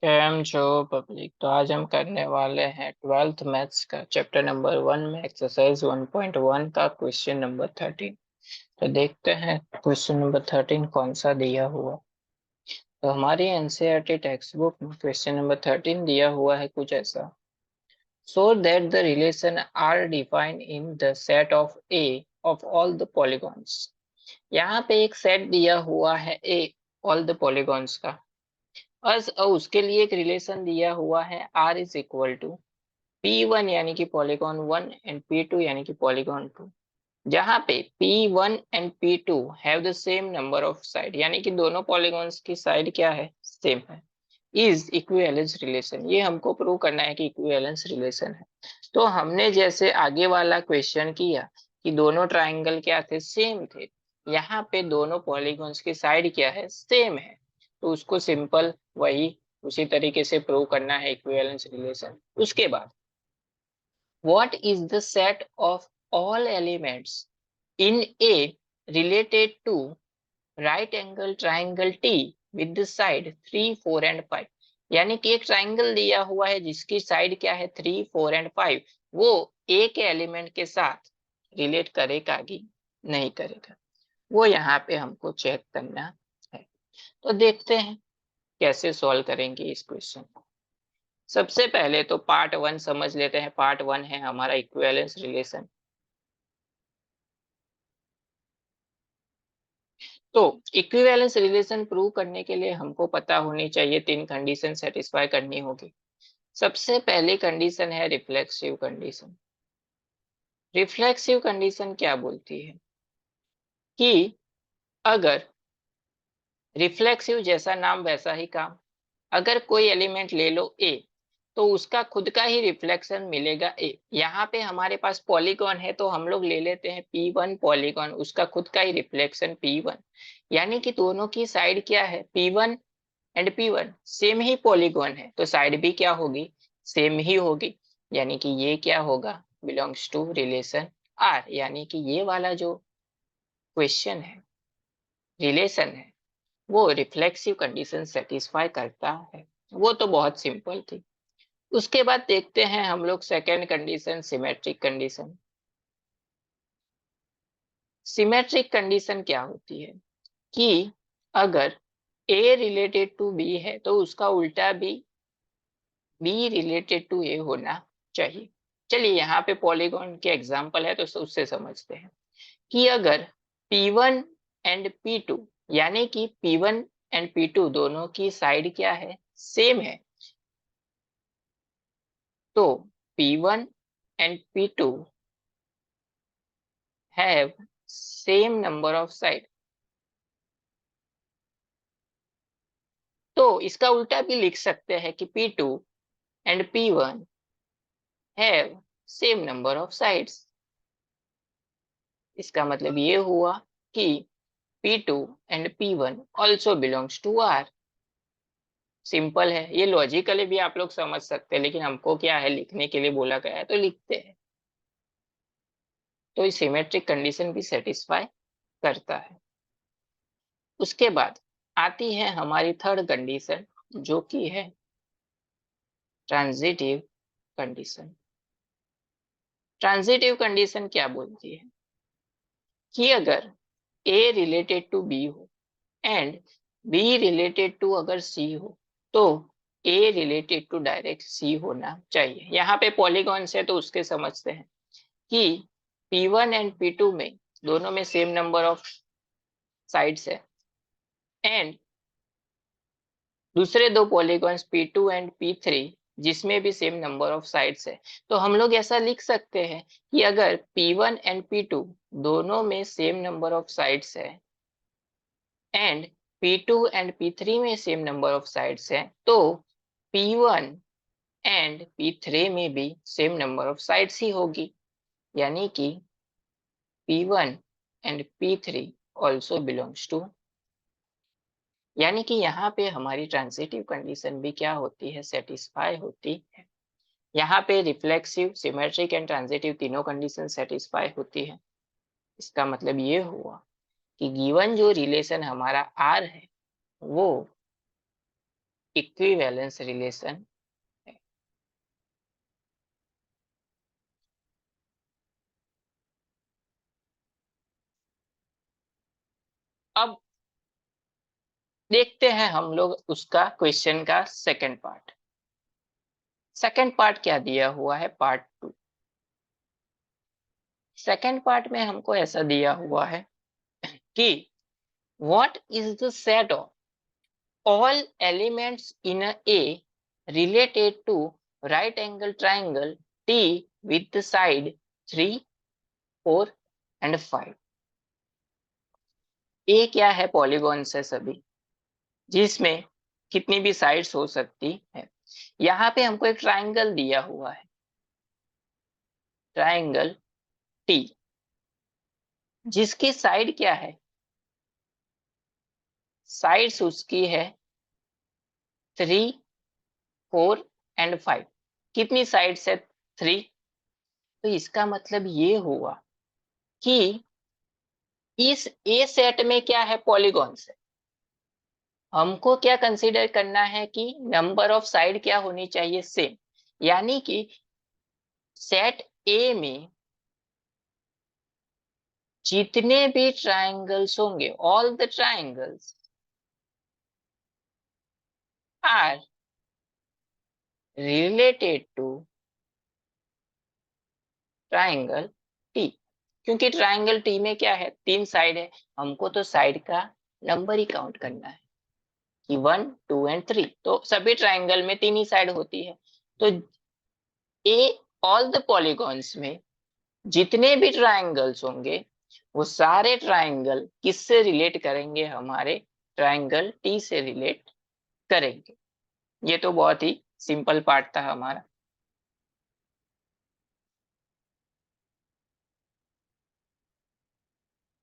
Cam जो public. तो आज हम करने वाले हैं 12th मैथ्स का चैप्टर नंबर 1 में एक्सरसाइज 1.1 का क्वेश्चन नंबर 13। तो देखते हैं क्वेश्चन नंबर 13 कौन सा दिया हुआ। तो हमारी एनसीईआरटी टेक्स्ट बुक में क्वेश्चन नंबर 13 दिया हुआ है कुछ ऐसा। So that the relation are defined in the set of A of all the polygons. यहाँ पे एक सेट दिया हुआ है ए ऑल द पॉलीगॉन्स का। और उसके लिए एक रिलेशन दिया हुआ है R is equal to P1 यानी कि पॉलीगॉन 1 एंड P2 यानी कि पॉलीगॉन 2। जहां पे P1 and P2 have the same number of side यानी कि दोनों पॉलीगॉन्स की साइड क्या है, सेम है। इज इक्विवेलेंस रिलेशन, ये हमको प्रूव करना है कि इक्विवेलेंस रिलेशन है। तो हमने जैसे आगे वाला क्वेश्चन किया कि दोनों ट्राइंगल क्या थे, सेम थे। यहाँ पे दोनों पॉलीगॉन्स की साइड क्या है, सेम है। तो उसको सिंपल वही उसी तरीके से प्रूव करना है इक्विवेलेंस रिलेशन। उसके बाद what is the set of all elements in A related to right angle triangle T with the side 3, 4 and 5। यानी कि एक ट्राइंगल दिया हुआ है जिसकी साइड क्या है, 3, 4 एंड 5। वो ए के एलिमेंट के साथ रिलेट करेगा कि नहीं करेगा, वो यहाँ पे हमको चेक करना है। तो देखते हैं कैसे सॉल्व करेंगे इस क्वेश्चन को। सबसे पहले तो पार्ट 1 समझ लेते हैं। पार्ट 1 है हमारा इक्विवेलेंस रिलेशन। तो इक्विवेलेंस रिलेशन प्रूव करने के लिए हमको पता होनी चाहिए, 3 कंडीशन सेटिस्फाई करनी होगी। सबसे पहली कंडीशन है रिफ्लेक्सिव कंडीशन। रिफ्लेक्सिव कंडीशन क्या बोलती है कि अगर रिफ्लेक्सिव जैसा नाम वैसा ही काम, अगर कोई एलिमेंट ले लो ए, तो उसका खुद का ही रिफ्लेक्शन मिलेगा ए। यहाँ पे हमारे पास पॉलीगॉन है तो हम लोग ले लेते हैं P1 पॉलीगॉन, उसका खुद का ही रिफ्लेक्शन P1। यानी कि दोनों की साइड क्या है, P1 and P1 same he polygon है तो साइड भी क्या होगी, सेम ही होगी। यानी कि ये क्या होगा, बिलोंग्स टू रिलेशन R। यानी कि ये वाला जो क्वेश्चन है, रिलेशन है, वो रिफ्लेक्सिव कंडीशन सेटिस्फाई करता है। वो तो बहुत सिंपल थी। उसके बाद देखते हैं हम लोग second condition, symmetric condition. Symmetric condition क्या होती है कि अगर A रिलेटेड टू B है तो उसका उल्टा भी B रिलेटेड टू A होना चाहिए। चलिए यहाँ पे पॉलीगॉन के एग्जांपल है तो उससे समझते हैं कि अगर P1 एंड P2 यानी कि P1 एंड P2 दोनों की साइड क्या है, सेम है, तो P1 and P2 have same number of side. तो इसका उल्टा भी लिख सकते हैं कि P2 and P1 have same number of sides. इसका मतलब ये हुआ कि P2 and P1 also belongs to R। Simple है, ये लॉजिकली भी आप लोग समझ सकते हैं, लेकिन हमको क्या है, लिखने के लिए बोला गया है तो लिखते हैं। तो ये सिमेट्रिक कंडीशन भी सेटिस्फाई करता है। उसके बाद आती है हमारी थर्ड कंडीशन जो कि है ट्रांजिटिव कंडीशन। ट्रांजिटिव कंडीशन क्या बोलती है कि अगर A रिलेटेड टू B हो एंड B रिलेटेड टू अगर C हो तो A related to direct C होना चाहिए। यहाँ पे पॉलीगॉन से तो उसके समझते हैं कि P1 एंड P2 में दोनों में सेम नंबर ऑफ साइड्स है एंड दूसरे दो पॉलीगॉन्स P2 एंड P3 जिसमें भी सेम नंबर ऑफ साइड्स है। तो हम लोग ऐसा लिख सकते हैं कि अगर P1 एंड P2 दोनों में सेम नंबर ऑफ साइड्स है एंड P2 एंड P3 में सेम नंबर ऑफ साइड्स है, तो P1 एंड P3 में भी सेम नंबर ऑफ साइड्स ही होगी। यानी कि P1 and P3 also belongs to। यानी कि यहाँ पे हमारी ट्रांजिटिव कंडीशन भी क्या होती है, सेटिस्फाई होती है। यहाँ पे रिफ्लेक्सिव, सिमेट्रिक एंड ट्रांजिटिव तीनों कंडीशन सेटिस्फाई होती है। इसका मतलब ये हुआ कि गिवन जो रिलेशन हमारा R है वो इक्विवेलेंस रिलेशन है। अब देखते हैं हम लोग उसका क्वेश्चन का सेकंड पार्ट। सेकंड पार्ट क्या दिया हुआ है, पार्ट 2। सेकंड पार्ट में हमको ऐसा दिया हुआ है कि what is the set of all elements in A related to right angle triangle T with the side 3, 4 and 5। ए क्या है, पॉलीगॉन से सभी, जिसमें कितनी भी साइड्स हो सकती है। यहाँ पे हमको एक ट्राइंगल दिया हुआ है, ट्राइंगल टी, जिसकी साइड क्या है, साइड्स उसकी है 3, 4 एंड 5। कितनी साइड्स है, 3। तो इसका मतलब ये हुआ कि इस ए सेट में क्या है, पॉलीगॉन्स है। हमको क्या कंसीडर करना है कि नंबर ऑफ साइड क्या होनी चाहिए, सेम। यानी कि सेट ए में जितने भी ट्राइंगल्स होंगे, all the triangles are related to triangle T. क्योंकि ट्राइंगल टी में क्या है, 3 साइड है, हमको तो साइड का नंबर ही काउंट करना है कि 1, 2 एंड 3। तो सभी ट्राइंगल में 3 ही साइड होती है। तो ए ऑल द पॉलीगॉन्स में जितने भी ट्राइंगल्स होंगे, वो सारे ट्राइंगल किससे रिलेट करेंगे, हमारे ट्राइंगल टी से रिलेट करेंगे। ये तो बहुत ही सिंपल पार्ट था हमारा।